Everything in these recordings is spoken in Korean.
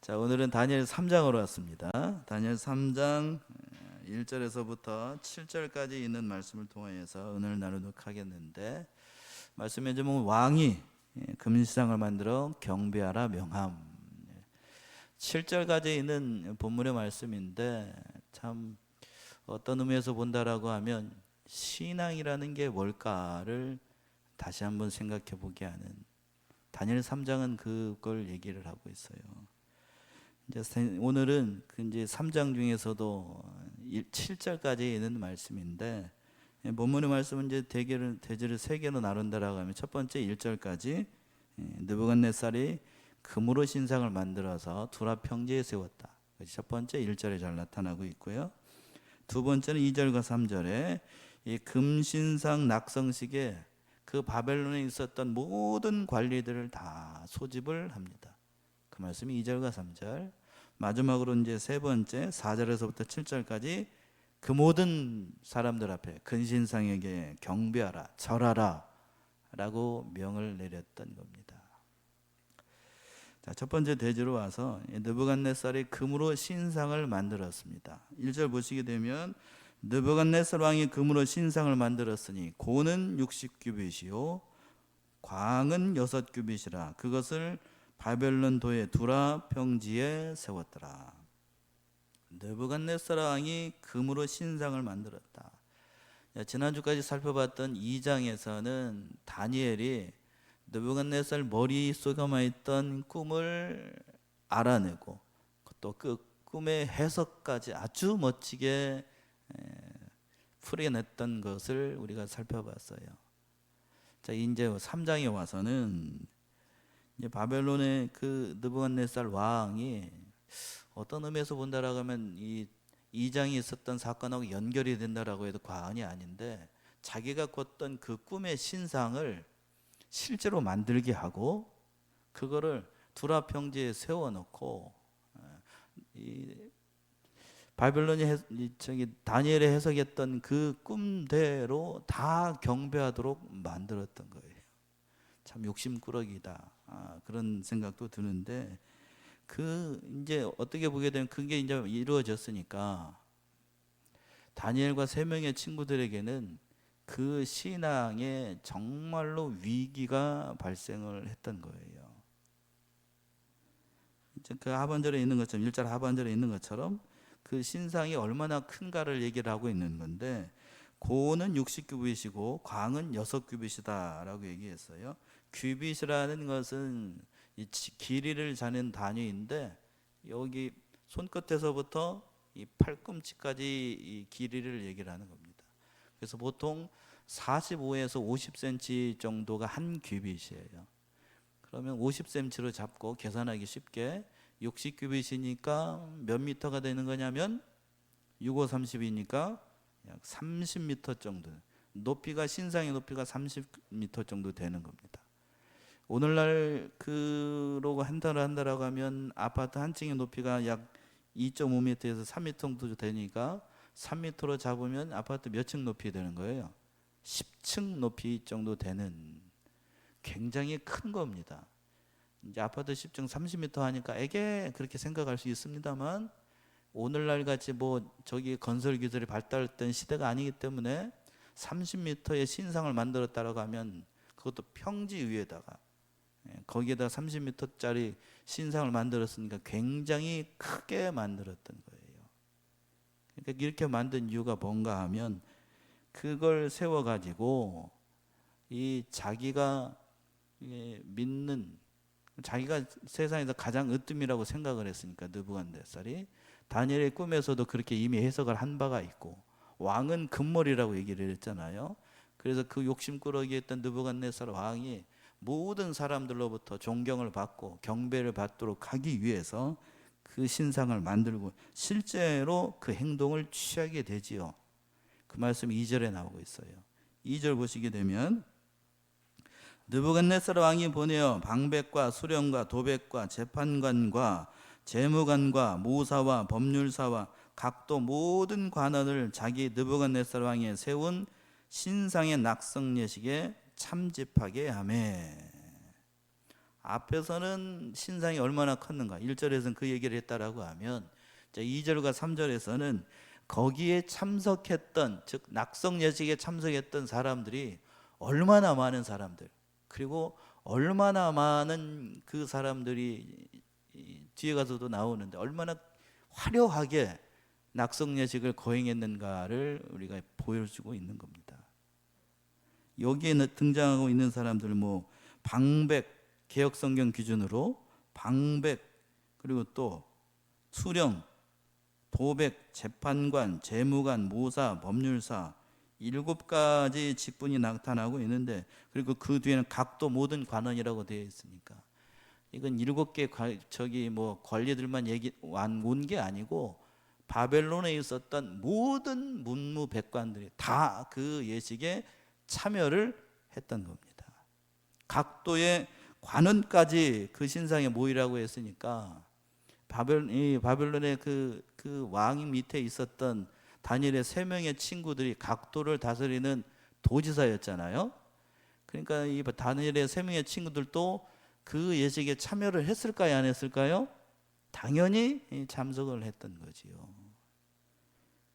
자, 오늘은 다니엘 3장으로 왔습니다. 다니엘 3장 1절에서부터 7절까지 있는 말씀을 통해서 은혜를 나누도록 하겠는데, 말씀의 제목은 왕이 금시상을 만들어 경배하라 명함. 7절까지 있는 본문의 말씀인데, 참 어떤 의미에서 본다라고 하면 신앙이라는 게 뭘까를 다시 한번 생각해 보게 하는, 다니엘 3장은 그걸 얘기를 하고 있어요. 이제 오늘은 이제 3장 중에서도 7절까지 있는 말씀인데, 본문의 말씀은 이제 대제를 세 개로 나눈다라고 하면, 첫 번째 1절까지 느부갓네살이 금으로 신상을 만들어서 두라 평지에 세웠다. 첫 번째 1절에 잘 나타나고 있고요. 두 번째는 2절과 3절에 이 금신상 낙성식에 그 바벨론에 있었던 모든 관리들을 다 소집을 합니다. 그 말씀이 2절과 3절. 마지막으로 이제 세 번째 4절에서부터 7절까지 그 모든 사람들 앞에 근신상에게 경배하라, 절하라 라고 명을 내렸던 겁니다. 자, 첫 번째 대지로 와서 느부갓네살이 금으로 신상을 만들었습니다. 1절 보시게 되면, 느부갓네살 왕이 금으로 신상을 만들었으니 고는 60규빗이요 광은 6규빗이라 그것을 바벨론 도의 두라 평지에 세웠더라. 느부갓네살 왕이 금으로 신상을 만들었다. 지난주까지 살펴봤던 2장에서는 다니엘이 느부갓네살 머릿속에만 있던 꿈을 알아내고 또 그 꿈의 해석까지 아주 멋지게 풀어냈던 것을 우리가 살펴봤어요. 자, 이제 3장에 와서는 이제 바벨론의 그 느부갓네살 왕이 어떤 의미에서 본다라고 하면 이 2장에 있었던 사건하고 연결이 된다라고 해도 과언이 아닌데, 자기가 꿨던 그 꿈의 신상을 실제로 만들게 하고 그거를 두라 평지에 세워놓고 이 바벨론이 다니엘이 해석했던 그 꿈대로 다 경배하도록 만들었던 거예요. 참 욕심꾸러기다, 그런 생각도 드는데, 그 이제 어떻게 보게 되면 그게 이제 이루어졌으니까 다니엘과 세 명의 친구들에게는 그 신앙에 정말로 위기가 발생을 했던 거예요. 이제 그 하반절에 있는 것처럼, 1절 하반절에 있는 것처럼 그 신상이 얼마나 큰가를 얘기를 하고 있는 건데, 고는 60규빗이고 광은 6규빗이다 라고 얘기했어요. 규빗이라는 것은 이 길이를 재는 단위인데, 여기 손끝에서부터 이 팔꿈치까지 이 길이를 얘기를 하는 겁니다. 그래서 보통 45에서 50cm 정도가 한 규빗이에요. 그러면 50cm로 잡고 계산하기 쉽게 60규빗이니까 몇 미터가 되는 거냐면 6, 5, 30이니까 약 30m 정도, 높이가, 신상의 높이가 30m 정도 되는 겁니다. 오늘날 그러고 한다라고 하면 아파트 한 층의 높이가 약 2.5m에서 3m 정도 되니까 3m로 잡으면 아파트 몇 층 높이 되는 거예요? 10층 높이 정도 되는 굉장히 큰 겁니다. 이제 아파트 10층 30m 하니까 에게 그렇게 생각할 수 있습니다만, 오늘날 같이 뭐 저기 건설 기술이 발달했던 시대가 아니기 때문에 30m의 신상을 만들었다라고 하면 그것도 평지 위에다가 거기에다 30m짜리 신상을 만들었으니까 굉장히 크게 만들었던 거예요. 그러니까 이렇게 만든 이유가 뭔가 하면, 그걸 세워가지고 이 자기가 믿는, 자기가 세상에서 가장 으뜸이라고 생각을 했으니까, 느부갓네살이 다니엘의 꿈에서도 그렇게 이미 해석을 한 바가 있고, 왕은 금머리라고 얘기를 했잖아요. 그래서 그 욕심꾸러기 했던 느부갓네살 왕이 모든 사람들로부터 존경을 받고 경배를 받도록 하기 위해서 그 신상을 만들고 실제로 그 행동을 취하게 되지요. 그 말씀이 2절에 나오고 있어요. 2절 보시게 되면, 느부갓네살 왕이 보내어 방백과 수령과 도백과 재판관과 재무관과 모사와 법률사와 각도 모든 관원을 자기 느부갓네살 왕이 세운 신상의 낙성 예식에 참집하게 하매. 앞에서는 신상이 얼마나 컸는가 1절에서는 그 얘기를 했다라고 하면 2절과 3절에서는 거기에 참석했던, 즉 낙성 예식에 참석했던 사람들이 얼마나 많은 사람들, 그리고 얼마나 많은 그 사람들이 뒤에 가서도 나오는데 얼마나 화려하게 낙성 예식을 거행했는가를 우리가 보여주고 있는 겁니다. 여기에 등장하고 있는 사람들 뭐 방백, 개혁성경 기준으로 방백, 그리고 또 수령, 도백, 재판관, 재무관, 모사, 법률사 7가지 직분이 나타나고 있는데, 그리고 그 뒤에는 각도 모든 관원이라고 되어 있으니까 이건 7개 뭐 관리들만 온 게 아니고 바벨론에 있었던 모든 문무백관들이 다 그 예식에 참여를 했던 겁니다. 각도의 관원까지 그 신상에 모이라고 했으니까 바벨론의 그 왕 밑에 있었던 다니엘의 3명의 친구들이 각도를 다스리는 도지사였잖아요. 그러니까 이 다니엘의 3명의 친구들도 그 예식에 참여를 했을까요, 안 했을까요? 당연히 참석을 했던 거지요.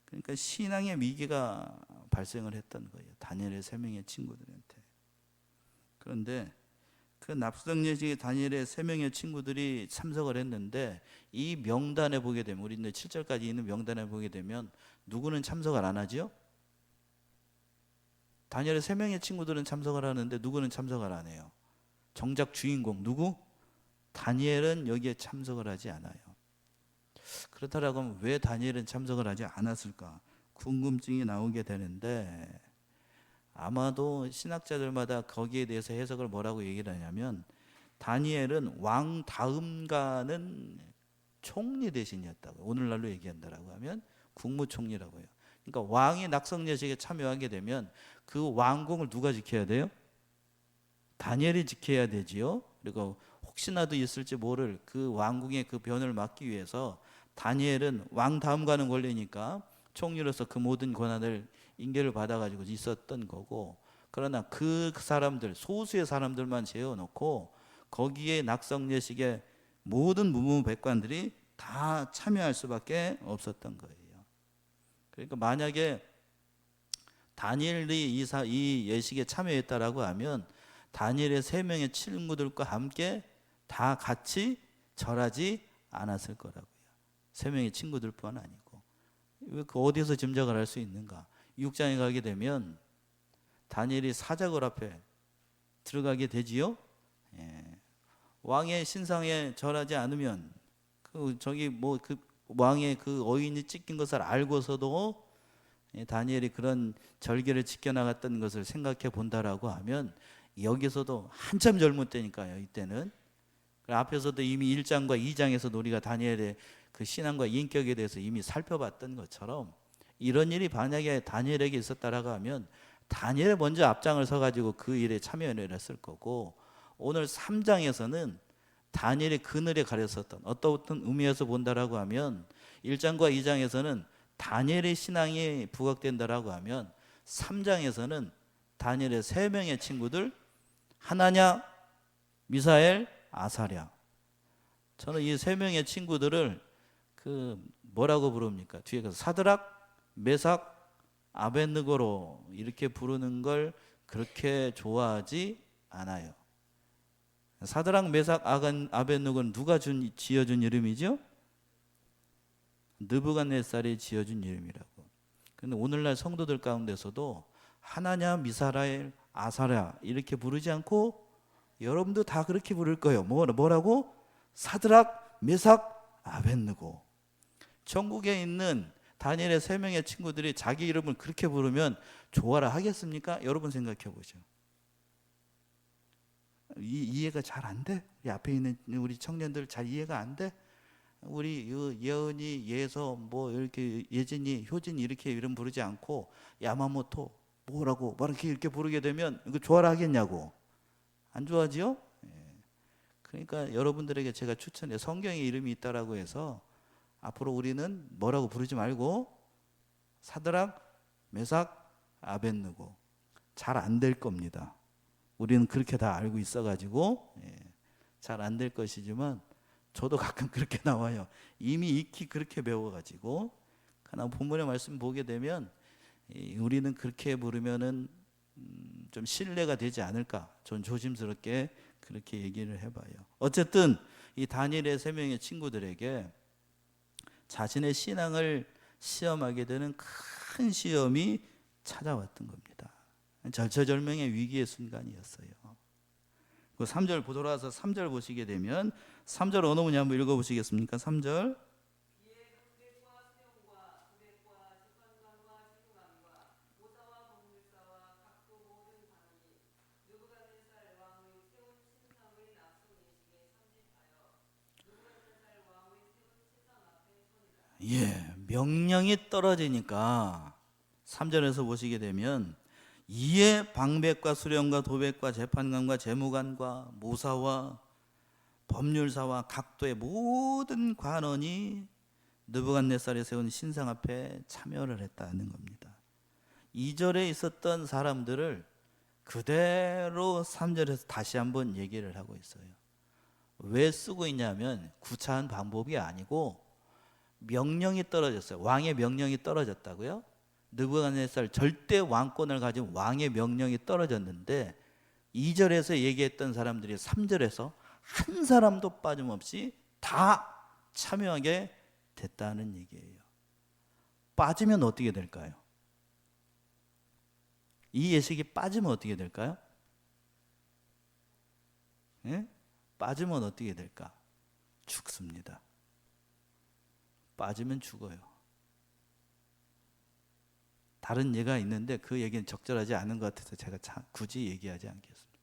그러니까 신앙의 위기가 발생을 했던 거예요, 다니엘의 3명의 친구들한테. 그런데 그 납성 예식에 다니엘의 3명의 친구들이 참석을 했는데, 이 명단에 보게 되면, 우리 이제 7절까지 있는 명단에 보게 되면 누구는 참석을 안 하죠? 다니엘의 3명의 친구들은 참석을 하는데 누구는 참석을 안 해요? 정작 주인공 누구? 다니엘은 여기에 참석을 하지 않아요. 그렇다라고 하면 왜 다니엘은 참석을 하지 않았을까? 궁금증이 나오게 되는데, 아마도 신학자들마다 거기에 대해서 해석을 뭐라고 얘기를 하냐면, 다니엘은 왕 다음가는 총리 대신이었다고, 오늘날로 얘기한다라고 하면 국무총리라고 해요. 그러니까 왕이 낙성 예식에 참여하게 되면 그 왕궁을 누가 지켜야 돼요? 다니엘이 지켜야 되지요. 그리고 혹시나도 있을지 모를 그 왕궁의 그 변을 막기 위해서 다니엘은 왕 다음 가는 권리니까 총리로서 그 모든 권한을 인계를 받아가지고 있었던 거고, 그러나 그 사람들, 소수의 사람들만 재워놓고 거기에 낙성 예식에 모든 문무백관들이 다 참여할 수밖에 없었던 거예요. 그러니까 만약에 다니엘이 이 예식에 참여했다라고 하면 다니엘의 3명의 친구들과 함께 다 같이 절하지 않았을 거라고요. 3명의 친구들뿐 아니고. 왜 그 어디서 짐작을 할 수 있는가? 6장에 가게 되면 다니엘이 사자굴 앞에 들어가게 되지요. 왕의 신상에 절하지 않으면 그 왕의 그 어인이 찢긴 것을 알고서도 다니엘이 그런 절개를 지켜나갔던 것을 생각해 본다라고 하면, 여기서도 한참 젊을 때니까요, 이때는. 앞에서도 이미 1장과 2장에서 우리가 다니엘의 그 신앙과 인격에 대해서 이미 살펴봤던 것처럼, 이런 일이 만약에 다니엘에게 있었다라고 하면 다니엘이 먼저 앞장을 서가지고 그 일에 참여를 했을 거고, 오늘 3장에서는 다니엘이 그늘에 가렸었던 어떤 의미에서 본다라고 하면, 1장과 2장에서는 다니엘의 신앙이 부각된다라고 하면 3장에서는 다니엘의 3명의 친구들, 하나냐, 미사엘, 아사랴. 저는 이 3명의 친구들을 그 뭐라고 부릅니까? 뒤에 가서 사드락, 메삭, 아벳느고로 이렇게 부르는 걸 그렇게 좋아하지 않아요. 사드락, 메삭, 아벳느고는 누가 지어준 이름이죠? 느부갓네살이 지어준 이름이라고. 그런데 오늘날 성도들 가운데서도 하나냐, 미사엘, 아사랴 이렇게 부르지 않고 여러분도 다 그렇게 부를 거예요. 뭐라고? 사드락, 메삭, 아벳느고. 천국에 있는 다니엘의 3명의 친구들이 자기 이름을 그렇게 부르면 좋아라 하겠습니까? 여러분 생각해 보죠. 이해가 잘 안 돼? 우리 앞에 있는 우리 청년들 잘 이해가 안 돼? 우리 예은이, 예서, 뭐 이렇게 예진이, 효진이 이렇게 이름 부르지 않고 야마모토 뭐라고 이렇게 부르게 되면 이거 좋아라 하겠냐고. 안 좋아하지요? 그러니까 여러분들에게 제가 추천해, 성경에 이름이 있다라고 해서 앞으로 우리는 뭐라고 부르지 말고 사드락, 메삭, 아벳느고. 잘 안 될 겁니다. 우리는 그렇게 다 알고 있어가지고 잘 안 될 것이지만 저도 가끔 그렇게 나와요. 이미 익히 그렇게 배워가지고. 그러나 본문의 말씀 보게 되면 우리는 그렇게 부르면은 좀 신뢰가 되지 않을까. 전 조심스럽게 그렇게 얘기를 해봐요. 어쨌든 이 다니엘의 3명의 친구들에게 자신의 신앙을 시험하게 되는 큰 시험이 찾아왔던 겁니다. 절체절명의 위기의 순간이었어요. 그 3절 돌아와서 3절 보시게 되면 3절 어느 분이 한번 읽어보시겠습니까? 3절. 예, 명령이 떨어지니까 3절에서 보시게 되면 이에 방백과 수령과 도백과 재판관과 재무관과 모사와 법률사와 각도의 모든 관원이 느부갓네살이 세운 신상 앞에 참여를 했다는 겁니다. 2절에 있었던 사람들을 그대로 3절에서 다시 한번 얘기를 하고 있어요. 왜 쓰고 있냐면 구차한 방법이 아니고 명령이 떨어졌어요. 왕의 명령이 떨어졌다고요? 느부갓네살 절대 왕권을 가진 왕의 명령이 떨어졌는데 2절에서 얘기했던 사람들이 3절에서 한 사람도 빠짐없이 다 참여하게 됐다는 얘기예요. 빠지면 어떻게 될까요? 이 예식이 빠지면 어떻게 될까요? 예? 빠지면 어떻게 될까? 죽습니다. 빠지면 죽어요. 다른 예가 있는데 그 얘기는 적절하지 않은 것 같아서 제가 굳이 얘기하지 않겠습니다.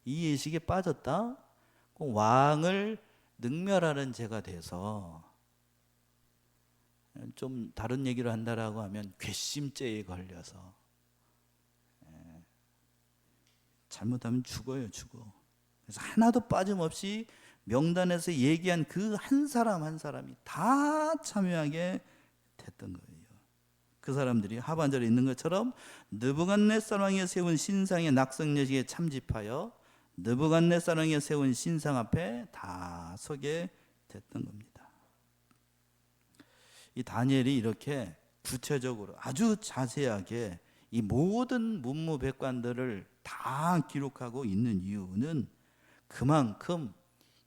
이 예식에 빠졌다? 그럼 왕을 능멸하는 죄가 돼서, 좀 다른 얘기를 한다라고 하면 괘씸죄에 걸려서 잘못하면 죽어요. 죽어. 그래서 하나도 빠짐없이 명단에서 얘기한 그 한 사람 한 사람이 다 참여하게 됐던 거예요. 그 사람들이 하반절에 있는 것처럼 느부갓네살 왕이 세운 신상의 낙성여식에 참집하여 느부갓네살 왕이 세운 신상 앞에 다 서게 됐던 겁니다. 이 다니엘이 이렇게 구체적으로 아주 자세하게 이 모든 문무백관들을 다 기록하고 있는 이유는 그만큼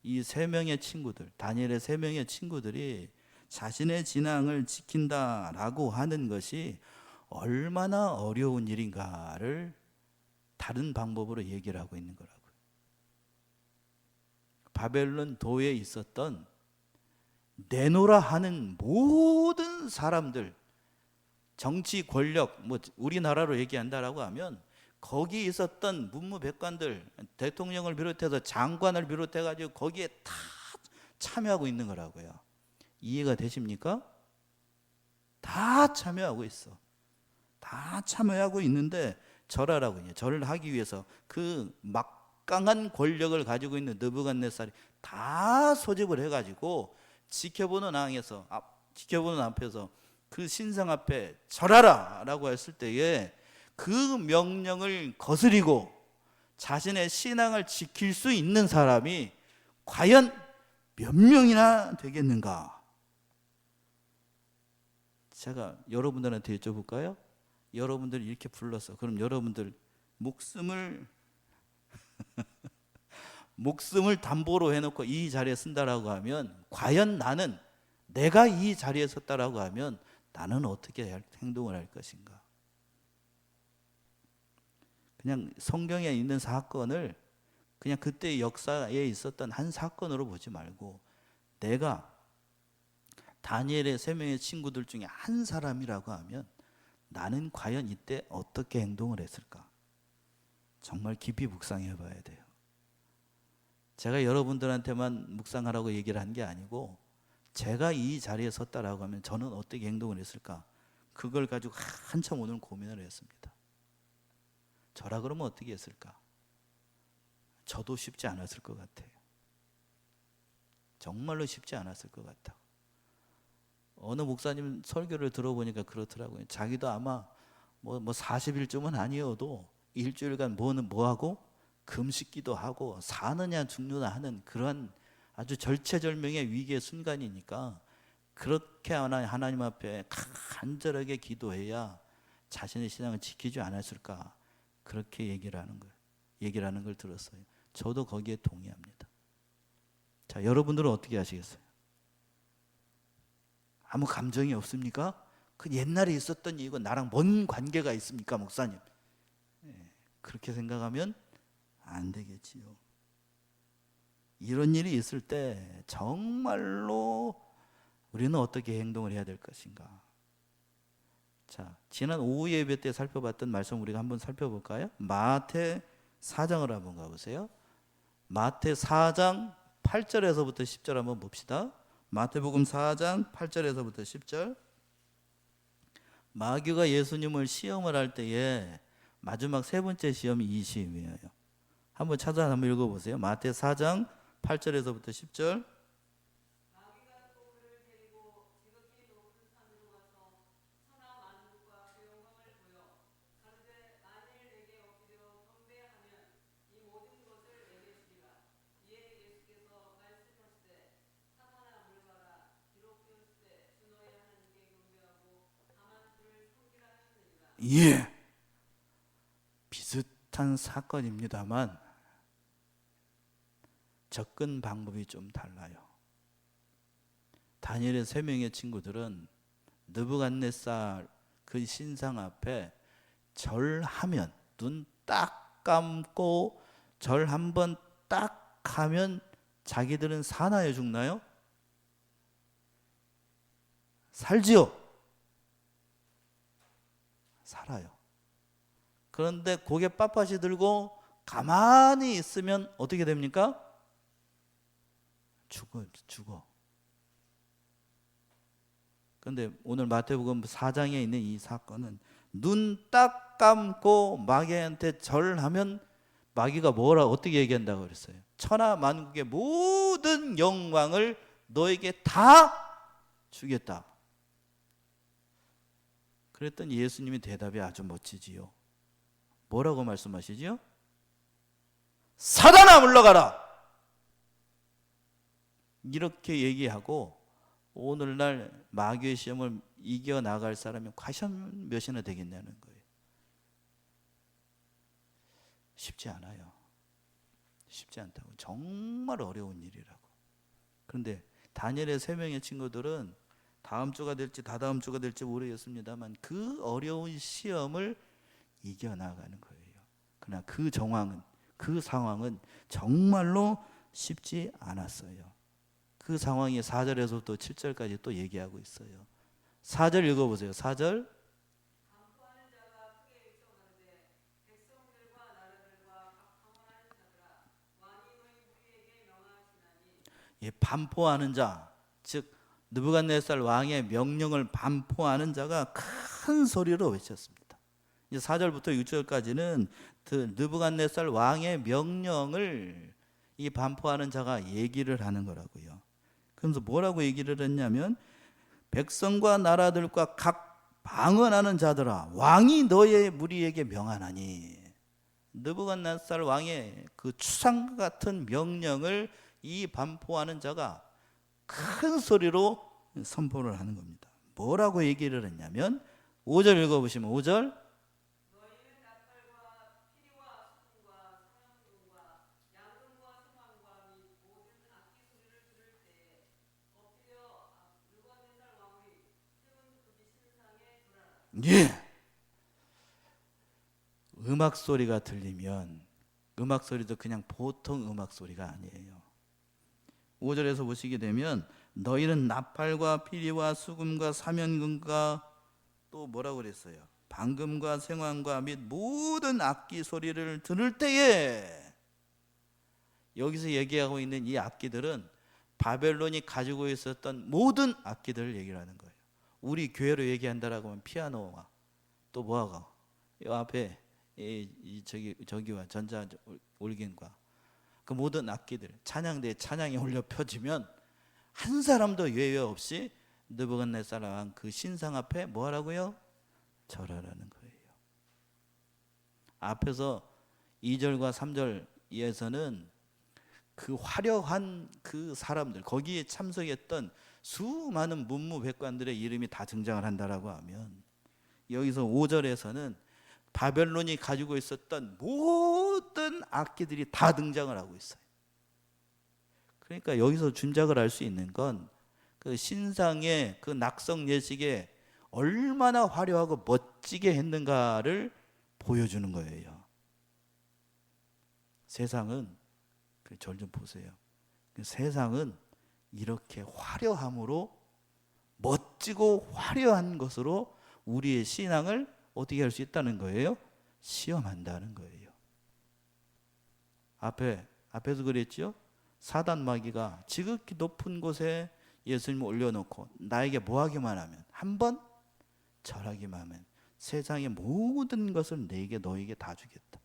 이 3명의 친구들, 다니엘의 3명의 친구들이 자신의 진앙을 지킨다라고 하는 것이 얼마나 어려운 일인가를 다른 방법으로 얘기를 하고 있는 거라고요. 바벨론 도에 있었던 내노라 하는 모든 사람들, 정치 권력, 뭐 우리나라로 얘기한다라고 하면 거기 있었던 문무백관들, 대통령을 비롯해서 장관을 비롯해 가지고 거기에 다 참여하고 있는 거라고요. 이해가 되십니까? 다 참여하고 있어. 다 참여하고 있는데 절하라고 해요. 절을 하기 위해서 그 막강한 권력을 가지고 있는 느부갓네살이 다 소집을 해가지고 지켜보는 앞에서 그 신상 앞에 절하라라고 했을 때에 그 명령을 거스리고 자신의 신앙을 지킬 수 있는 사람이 과연 몇 명이나 되겠는가? 제가 여러분들한테 여쭤볼까요? 여러분들 이렇게 불렀어. 그럼 여러분들 목숨을 담보로 해놓고 이 자리에 쓴다라고 하면 과연 나는 내가 이 자리에 섰다라고 하면 나는 어떻게 행동을 할 것인가? 그냥 성경에 있는 사건을 그냥 그때 역사에 있었던 한 사건으로 보지 말고 내가 다니엘의 3명의 친구들 중에 한 사람이라고 하면 나는 과연 이때 어떻게 행동을 했을까? 정말 깊이 묵상해 봐야 돼요. 제가 여러분들한테만 묵상하라고 얘기를 한 게 아니고 제가 이 자리에 섰다라고 하면 저는 어떻게 행동을 했을까? 그걸 가지고 한참 오늘 고민을 했습니다. 저라 그러면 어떻게 했을까? 저도 쉽지 않았을 것 같아요. 정말로 쉽지 않았을 것 같아. 어느 목사님 설교를 들어보니까 그렇더라고요. 자기도 아마 뭐 40일쯤은 아니어도 일주일간 뭐하고 금식기도 하고 사느냐 죽느냐 하는 그런 아주 절체절명의 위기의 순간이니까 그렇게 하나님 앞에 간절하게 기도해야 자신의 신앙을 지키지 않았을까, 그렇게 얘기를 하는 걸 들었어요. 저도 거기에 동의합니다. 자, 여러분들은 어떻게 하시겠어요? 아무 감정이 없습니까? 그 옛날에 있었던 이거 나랑 뭔 관계가 있습니까, 목사님? 그렇게 생각하면 안 되겠지요. 이런 일이 있을 때 정말로 우리는 어떻게 행동을 해야 될 것인가? 자, 지난 오후 예배 때 살펴봤던 말씀 우리가 한번 살펴볼까요? 마태 4장을 한번 가보세요. 마태 4장 8절에서부터 10절 한번 봅시다. 마태복음 4장 8절에서부터 10절. 마귀가 예수님을 시험을 할 때에 마지막 세 번째 시험이 이 시험이에요. 한번 찾아 한번 읽어보세요. 마태 4장 8절에서부터 10절. 예, 비슷한 사건입니다만 접근 방법이 좀 달라요. 다니엘의 세 명의 친구들은 느부갓네살 그 신상 앞에 절하면, 눈 딱 감고 절 한번 딱 하면 자기들은 사나요, 죽나요? 살지요. 살아요. 그런데 고개 빳빳이 들고 가만히 있으면 어떻게 됩니까? 죽어. 그런데 오늘 마태복음 4장에 있는 이 사건은 눈 딱 감고 마귀한테 절하면 마귀가 어떻게 얘기한다고 그랬어요? 천하 만국의 모든 영광을 너에게 다 주겠다. 그랬더니 예수님의 대답이 아주 멋지지요. 뭐라고 말씀하시지요? 사단아 물러가라! 이렇게 얘기하고 오늘날 마귀의 시험을 이겨나갈 사람이 과연 몇이나 되겠냐는 거예요. 쉽지 않아요. 쉽지 않다고. 정말 어려운 일이라고. 그런데 다니엘의 세 명의 친구들은 다음 주가 될지 다다음 주가 될지 모르겠습니다만 그 어려운 시험을 이겨나가는 거예요. 그러나 그 상황은 정말로 쉽지 않았어요. 그 상황이 4절에서부터 7절까지 또 얘기하고 있어요. 4절 읽어보세요. 4절. 예, 반포하는 자, 즉 느부갓네살 왕의 명령을 반포하는 자가 큰 소리로 외쳤습니다. 이제 4절부터 6절까지는 그 느부갓네살 왕의 명령을 이 반포하는 자가 얘기를 하는 거라고요. 그러면서 뭐라고 얘기를 했냐면 백성과 나라들과 각 방언하는 자들아 왕이 너의 무리에게 명하나니, 느부갓네살 왕의 그 추상 같은 명령을 이 반포하는 자가 큰 소리로 선포를 하는 겁니다. 뭐라고 얘기를 했냐면 5절 읽어보시면 5절. 예. 음악 소리가 들리면 음악 소리도 그냥 보통 음악 소리가 아니에요. 5절에서 보시게 되면 너희는 나팔과 피리와 수금과 사면금과 또 뭐라고 그랬어요? 방금과 생황과 및 모든 악기 소리를 들을 때에, 여기서 얘기하고 있는 이 악기들은 바벨론이 가지고 있었던 모든 악기들을 얘기를 하는 거예요. 우리 교회로 얘기한다라고 하면 피아노와 또 뭐하고 이 앞에 저기와 전자 올긴과 그 모든 악기들, 찬양대에 찬양이 올려 펴지면 한 사람도 예외 없이 느부갓네살 왕 그 신상 앞에 뭐 하라고요? 절하라는 거예요. 앞에서 2절과 3절 13에서는 그 화려한 그 사람들, 거기에 참석했던 수많은 문무백관들의 이름이 다 등장을 한다라고 하면, 여기서 5절에서는 바벨론이 가지고 있었던 모든 악기들이 다 등장을 하고 있어요. 그러니까 여기서 준작을 할 수 있는 건 그 신상의 그 낙성 예식에 얼마나 화려하고 멋지게 했는가를 보여주는 거예요. 세상은, 절 좀 보세요. 세상은 이렇게 화려함으로, 멋지고 화려한 것으로 우리의 신앙을 어떻게 할 수 있다는 거예요? 시험한다는 거예요. 앞에서 그랬죠? 사단 마귀가 지극히 높은 곳에 예수님을 올려놓고 나에게 뭐 하기만 하면, 한번 절하기만 하면 세상의 모든 것을 너에게 다 주겠다.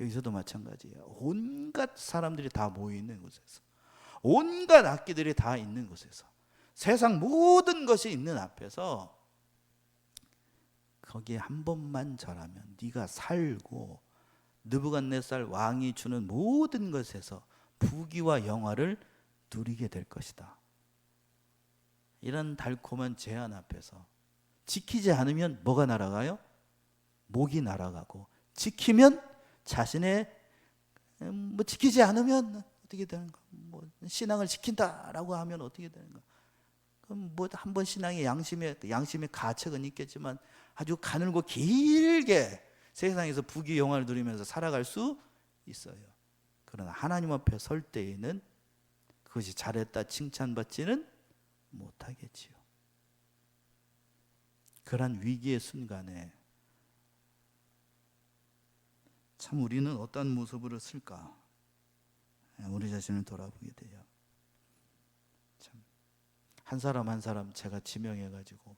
여기서도 마찬가지예요. 온갖 사람들이 다 모여 있는 곳에서, 온갖 악기들이 다 있는 곳에서, 세상 모든 것이 있는 앞에서 거기에 한 번만 절하면 네가 살고 느부갓네살 왕이 주는 모든 것에서 부귀와 영화를 누리게 될 것이다. 이런 달콤한 제안 앞에서 지키지 않으면 뭐가 날아가요? 목이 날아가고, 지키면 자신의 지키지 않으면 어떻게 되는가? 신앙을 지킨다라고 하면 어떻게 되는가? 그럼 한 번 신앙의 양심의 가책은 있겠지만 아주 가늘고 길게 세상에서 부귀 영화를 누리면서 살아갈 수 있어요. 그러나 하나님 앞에 설 때에는 그것이 잘했다 칭찬받지는 못하겠지요. 그러한 위기의 순간에 참 우리는 어떤 모습으로 쓸까? 우리 자신을 돌아보게 돼요. 참 한 사람 한 사람 제가 지명해가지고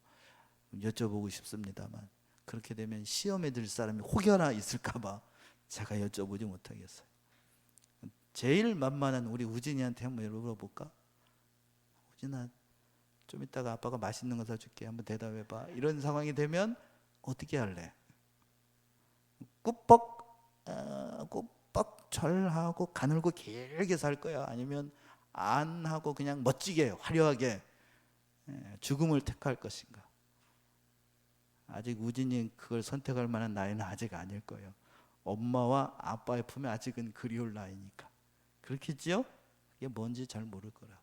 여쭤보고 싶습니다만, 그렇게 되면 시험에 들 사람이 혹여나 있을까봐 제가 여쭤보지 못하겠어요. 제일 만만한 우리 우진이한테 한번 물어볼까? 우진아, 좀 이따가 아빠가 맛있는 거 사줄게, 한번 대답해봐. 이런 상황이 되면 어떻게 할래? 꾸벅 절하고 가늘고 길게 살 거야? 아니면 안 하고 그냥 멋지게 화려하게 죽음을 택할 것인가? 아직 우진이 그걸 선택할 만한 나이는 아직 아닐 거예요. 엄마와 아빠의 품에 아직은 그리울 나이니까. 그렇겠지요? 이게 뭔지 잘 모를 거라고.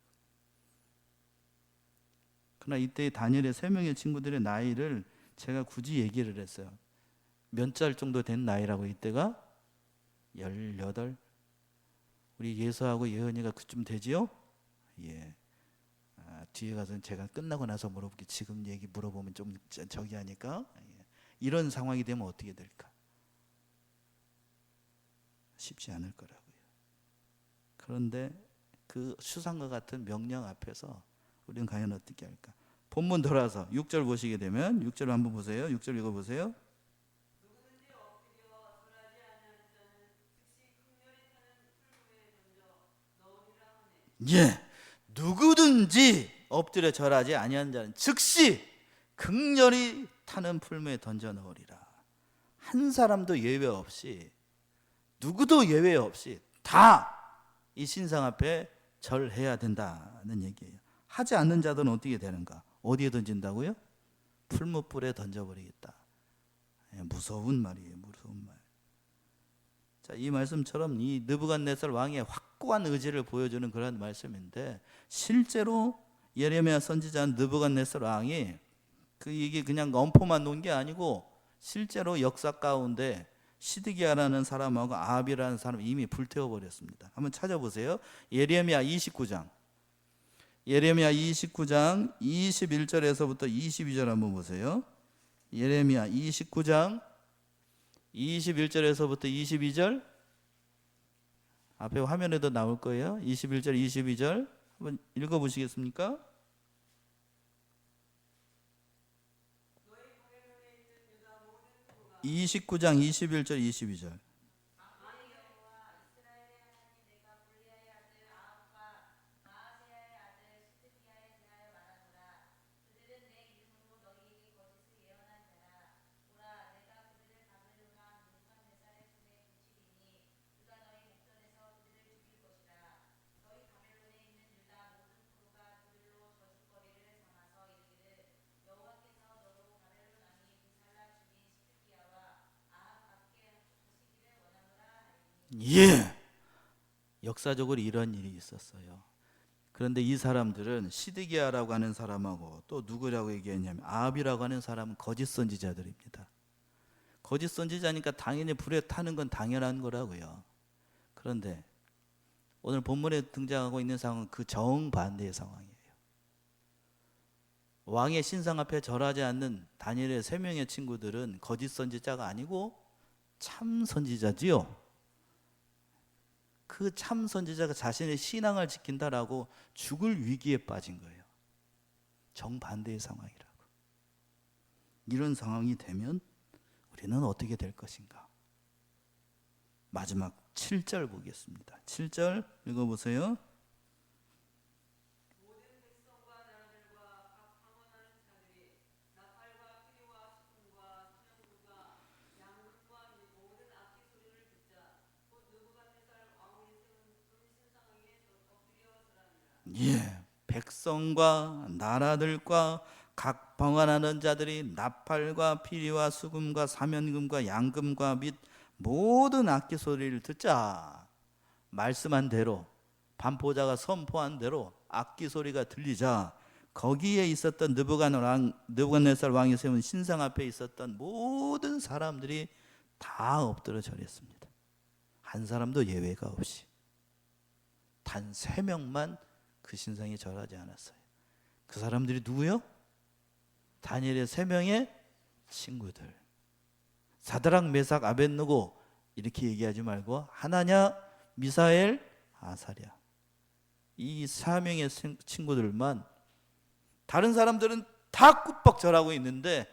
그러나 이때 다니엘의 3명의 친구들의 나이를 제가 굳이 얘기를 했어요. 몇 살 정도 된 나이라고. 이때가 18. 우리 예서하고 예은이가 그쯤 되지요? 예. 뒤에 가서 제가 끝나고 나서 물어볼게. 지금 얘기 물어보면 좀 저기 하니까. 예. 이런 상황이 되면 어떻게 될까? 쉽지 않을 거라고요. 그런데 그 수상과 같은 명령 앞에서 우리는 과연 어떻게 할까? 본문 돌아서 6절 보시게 되면, 6절 한번 보세요. 6절 읽어보세요. 예, 누구든지 엎드려 절하지 아니한 자는 즉시 극렬히 타는 풀무에 던져 넣으리라. 한 사람도 예외 없이, 누구도 예외 없이 다 이 신상 앞에 절해야 된다는 얘기예요. 하지 않는 자들은 어떻게 되는가? 어디에 던진다고요? 풀무불에 던져버리겠다. 무서운 말이에요. 무서운 말. 자, 이 말씀처럼 이 느부갓네살 왕의 확고한 의지를 보여주는 그런 말씀인데, 실제로 예레미야 선지자 느부갓네살 왕이 이게 그냥 엄포만 놓은 게 아니고 실제로 역사 가운데 시드기야라는 사람하고 아합이라는 사람을 이미 불태워버렸습니다. 한번 찾아보세요. 예레미야 29장 21절에서부터 22절 한번 보세요. 예레미야 29장 21절에서부터 22절, 앞에 화면에도 나올 거예요. 21절 22절 한번 읽어보시겠습니까? 29장 21절 22절. 예. 역사적으로 이런 일이 있었어요. 그런데 이 사람들은 시드기야라고 하는 사람하고 또 누구라고 얘기했냐면 아합이라고 하는 사람은 거짓 선지자들입니다. 거짓 선지자니까 당연히 불에 타는 건 당연한 거라고요. 그런데 오늘 본문에 등장하고 있는 상황은 그 정반대의 상황이에요. 왕의 신상 앞에 절하지 않는 다니엘의 3명의 친구들은 거짓 선지자가 아니고 참 선지자지요. 그 참 선지자가 자신의 신앙을 지킨다라고 죽을 위기에 빠진 거예요. 정반대의 상황이라고. 이런 상황이 되면 우리는 어떻게 될 것인가? 마지막 7절 보겠습니다. 7절 읽어보세요. 예, 백성과 나라들과 각 방언하는 자들이 나팔과 피리와 수금과 사면금과 양금과 및 모든 악기 소리를 듣자. 말씀한 대로 반포자가 선포한 대로 악기 소리가 들리자 거기에 있었던 느부갓네살 왕이 세운 신상 앞에 있었던 모든 사람들이 다 엎드려 절했습니다. 한 사람도 예외가 없이. 단 3명만 그 신상에 절하지 않았어요. 그 사람들이 누구요? 다니엘의 3명의 친구들. 사드락, 메삭, 아벳느고 이렇게 얘기하지 말고 하나냐, 미사엘, 아사랴. 이 4명의 친구들만. 다른 사람들은 다 꾹뻑 절하고 있는데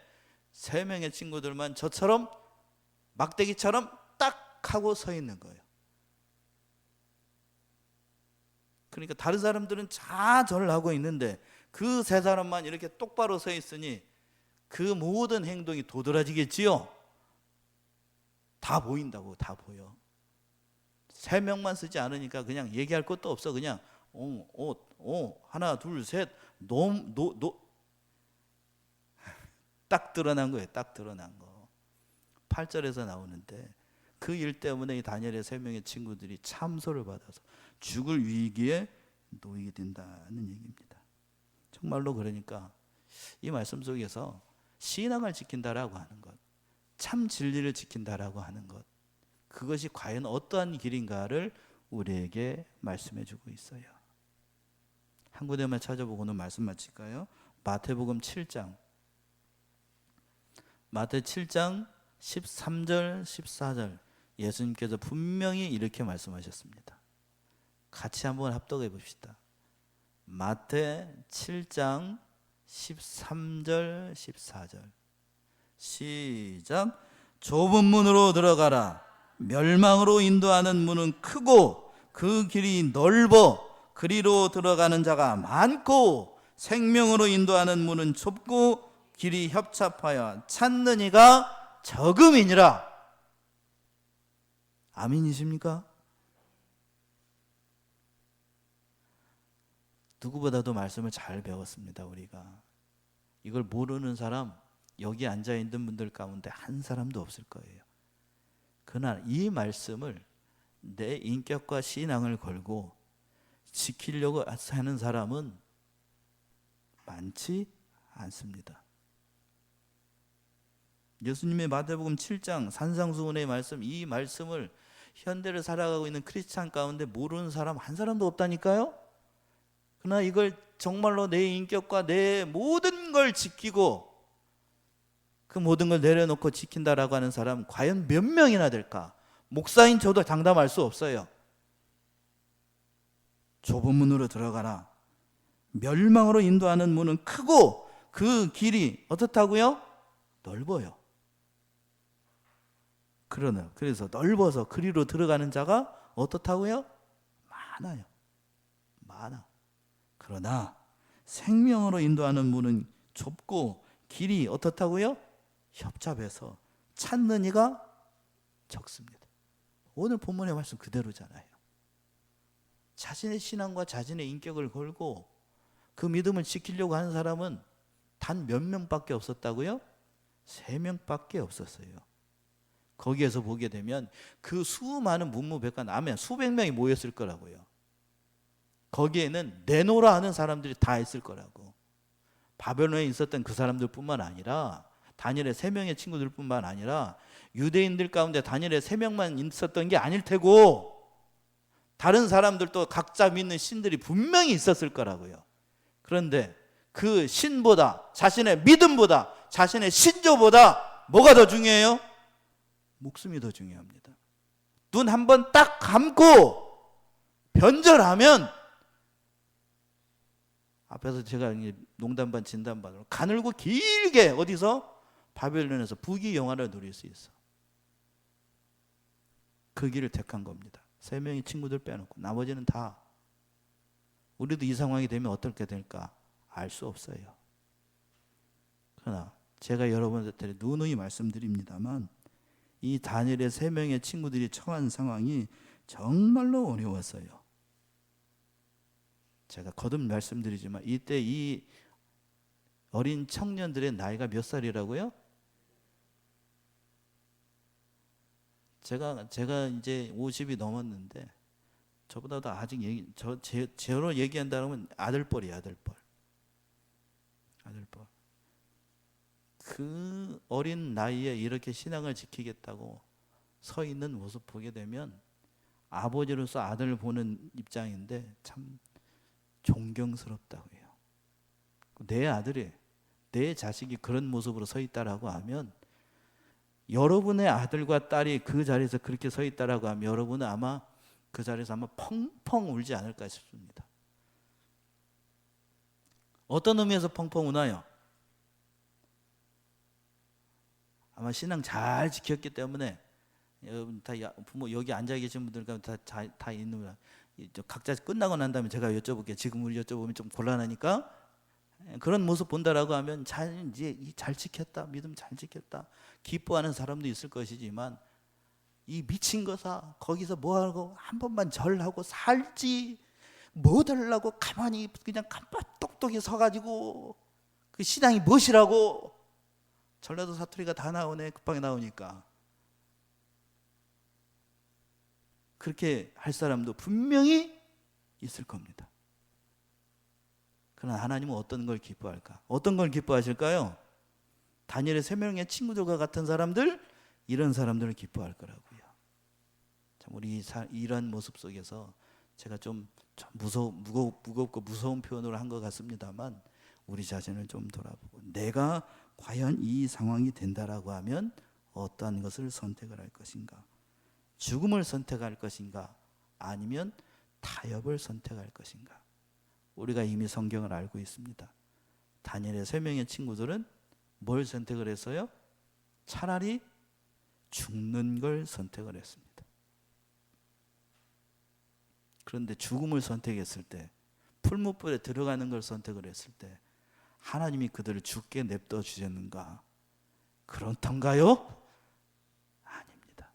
3명의 친구들만 저처럼 막대기처럼 딱 하고 서 있는 거예요. 그러니까 다른 사람들은 다 절을 하고 있는데 그 3사람만 이렇게 똑바로 서 있으니 그 모든 행동이 도드라지겠지요. 다 보인다고. 다 보여. 3명만 쓰지 않으니까 그냥 얘기할 것도 없어. 그냥 하나 둘 셋 딱 드러난 거예요. 딱 드러난 거. 8절에서 나오는데 그 일 때문에 이 다니엘의 3명의 친구들이 참소를 받아서 죽을 위기에 놓이게 된다는 얘기입니다. 정말로 그러니까 이 말씀 속에서 신앙을 지킨다라고 하는 것, 참 진리를 지킨다라고 하는 것, 그것이 과연 어떠한 길인가를 우리에게 말씀해 주고 있어요. 한 군데만 찾아보고는 말씀 마칠까요? 마태복음 7장. 마태 7장 13절 14절 예수님께서 분명히 이렇게 말씀하셨습니다. 같이 한번 합독해 봅시다. 마태 7장 13절 14절 시작. 좁은 문으로 들어가라. 멸망으로 인도하는 문은 크고 그 길이 넓어 그리로 들어가는 자가 많고 생명으로 인도하는 문은 좁고 길이 협착하여 찾는 이가 적음이니라. 아멘이십니까? 누구보다도 말씀을 잘 배웠습니다. 우리가 이걸 모르는 사람 여기 앉아있는 분들 가운데 한 사람도 없을 거예요. 그러나 이 말씀을 내 인격과 신앙을 걸고 지키려고 하는 사람은 많지 않습니다. 예수님의 마태복음 7장 산상수훈의 말씀, 이 말씀을 현대를 살아가고 있는 크리스찬 가운데 모르는 사람 한 사람도 없다니까요. 그러나 이걸 정말로 내 인격과 내 모든 걸 지키고 그 모든 걸 내려놓고 지킨다라고 하는 사람 과연 몇 명이나 될까? 목사인 저도 장담할 수 없어요. 좁은 문으로 들어가라. 멸망으로 인도하는 문은 크고 그 길이 어떻다고요? 넓어요. 그래서 넓어서 그리로 들어가는 자가 어떻다고요? 많아요. 많아. 그러나 생명으로 인도하는 문은 좁고 길이 어떻다고요? 협잡해서 찾는 이가 적습니다. 오늘 본문의 말씀 그대로잖아요. 자신의 신앙과 자신의 인격을 걸고 그 믿음을 지키려고 하는 사람은 단 몇 명밖에 없었다고요? 3명밖에 없었어요. 거기에서 보게 되면 그 수많은 문무백관 아멘 수백 명이 모였을 거라고요. 거기에는 내노라 하는 사람들이 다 있을 거라고. 바벨론에 있었던 그 사람들뿐만 아니라 다니엘의 3명의 친구들뿐만 아니라 유대인들 가운데 다니엘의 3명만 있었던 게 아닐 테고 다른 사람들도 각자 믿는 신들이 분명히 있었을 거라고요. 그런데 그 신보다 자신의 믿음보다 자신의 신조보다 뭐가 더 중요해요? 목숨이 더 중요합니다. 눈 한 번 딱 감고 변절하면 앞에서 제가 농담 반 진담 반으로 가늘고 길게 어디서 바벨론에서 부귀영화를 누릴 수 있어. 그 길을 택한 겁니다. 3명의 친구들 빼놓고 나머지는 다. 우리도 이 상황이 되면 어떻게 될까 알 수 없어요. 그러나 제가 여러분들한테 누누이 말씀드립니다만 이 다니엘의 3명의 친구들이 처한 상황이 정말로 어려웠어요. 제가 거듭 말씀드리지만 이때 이 어린 청년들의 나이가 몇 살이라고요? 제가 이제 50이 넘었는데 저보다도 아직 제로 얘기한다면 아들뻘이에요. 아들뻘. 그 어린 나이에 이렇게 신앙을 지키겠다고 서 있는 모습 보게 되면 아버지로서 아들을 보는 입장인데 참 존경스럽다고 해요. 내 아들이 내 자식이 그런 모습으로 서 있다라고 하면 여러분의 아들과 딸이 그 자리에서 그렇게 서 있다라고 하면 여러분은 아마 그 자리에서 아마 펑펑 울지 않을까 싶습니다. 어떤 의미에서 펑펑 우나요? 아마 신앙 잘 지켰기 때문에 여러분 다 부모 여기 앉아 계신 분들 다 있는 각자 끝나고 난 다음에 제가 여쭤볼게요. 지금 우리 여쭤보면 좀 곤란하니까 그런 모습 본다라고 하면 잘 지켰다, 믿음 잘 지켰다 기뻐하는 사람도 있을 것이지만 이 미친 거사 거기서 뭐하고 한 번만 절하고 살지 뭐 달라고 가만히 그냥 깜빡똑똑히 서가지고 그 신앙이 무엇이라고 전라도 사투리가 다 나오네 급하게 나오니까 그렇게 할 사람도 분명히 있을 겁니다. 그러나 하나님은 어떤 걸 기뻐할까? 어떤 걸 기뻐하실까요? 다니엘의 3명의 친구들과 같은 사람들 이런 사람들을 기뻐할 거라고요. 참 우리 이런 모습 속에서 제가 좀 무겁고 무서운 표현으로 한 것 같습니다만 우리 자신을 좀 돌아보고 내가 과연 이 상황이 된다라고 하면 어떠한 것을 선택을 할 것인가? 죽음을 선택할 것인가? 아니면 타협을 선택할 것인가? 우리가 이미 성경을 알고 있습니다. 다니엘의 3명의 친구들은 뭘 선택을 했어요? 차라리 죽는 걸 선택을 했습니다. 그런데 죽음을 선택했을 때 풀무불에 들어가는 걸 선택을 했을 때 하나님이 그들을 죽게 냅둬 주셨는가? 그렇던가요? 아닙니다.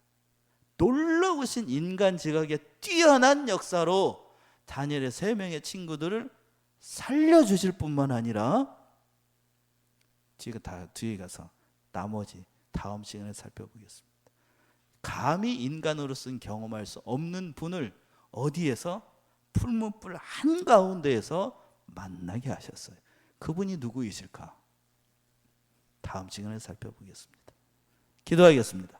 놀라우신 인간 지각의 뛰어난 역사로 다니엘의 3명의 친구들을 살려주실 뿐만 아니라 뒤에 가서 나머지 다음 시간에 살펴보겠습니다. 감히 인간으로서는 경험할 수 없는 분을 어디에서? 풀무불 한가운데에서 만나게 하셨어요. 그분이 누구이실까? 다음 시간에 살펴보겠습니다. 기도하겠습니다.